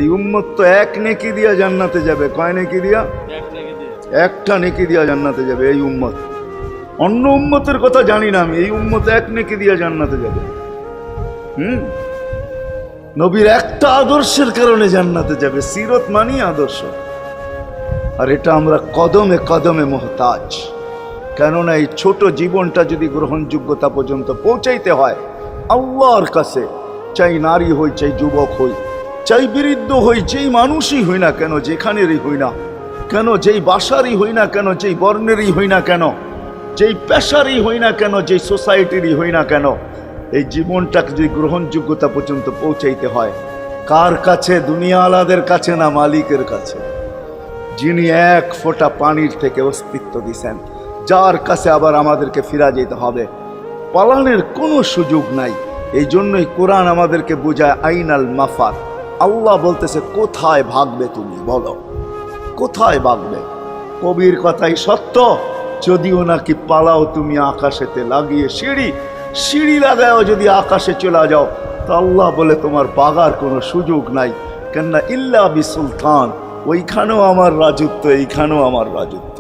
এই উম্মত তো এক নেকি দিয়া জান্নাতে যাবে। কয় নেকি দিয়া? একটা নেকি দিয়া জান্নাতে যাবে এই উম্মত। অন্য উম্মতের কথা জানি না আমি, এই উম্মত এক নেকি দিয়া জান্নাতে যাবে। নবীর একটা আদর্শের কারণে জান্নাতে যাবে। সিরত মানি আদর্শ, আর এটা আমরা কদমে কদমে মুহতাজ। কেননা এই ছোট জীবনটা যদি গ্রহণযোগ্যতা পর্যন্ত পৌঁছাইতে হয় আল্লাহর কাছে, চাই নারী হই, চাই যুবক হই, চাই বৃদ্ধ হই, যেই মানুষই হই না কেন, যেখানেরই হই না কেন, যেই বাসারই হই না কেন, যেই বর্ণেরই হই না কেন, যেই পেশারই হই না কেন, যেই সোসাইটিরই হই না কেন, এই জীবনটাকে যদি গ্রহণযোগ্যতা পর্যন্ত পৌঁছাইতে হয় কার কাছে? দুনিয়াওয়ালাদের কাছে না, মালিকের কাছে, যিনি এক ফোঁটা পানির থেকে অস্তিত্ব দিছেন, যার কাছে আবার আমাদেরকে ফিরা যেতে হবে। পালানের কোনো সুযোগ নাই। এই জন্যই কোরআন আমাদেরকে বোঝায় আইনাল মাফার। আল্লাহ বলতেছে কোথায় ভাগবে তুমি, বলো কোথায় ভাগবে? কবির কথাই সত্য, যদিও নাকি পালাও তুমি আকাশেতে লাগিয়ে সিঁড়ি, সিঁড়ি লাগাও যদি আকাশে চলে যাও, তা আল্লাহ বলে তোমার পাগার কোনো সুযোগ নাই। কেননা ইল্লা বিসুলতান, ওইখানেও আমার রাজত্ব, এইখানেও আমার রাজত্ব।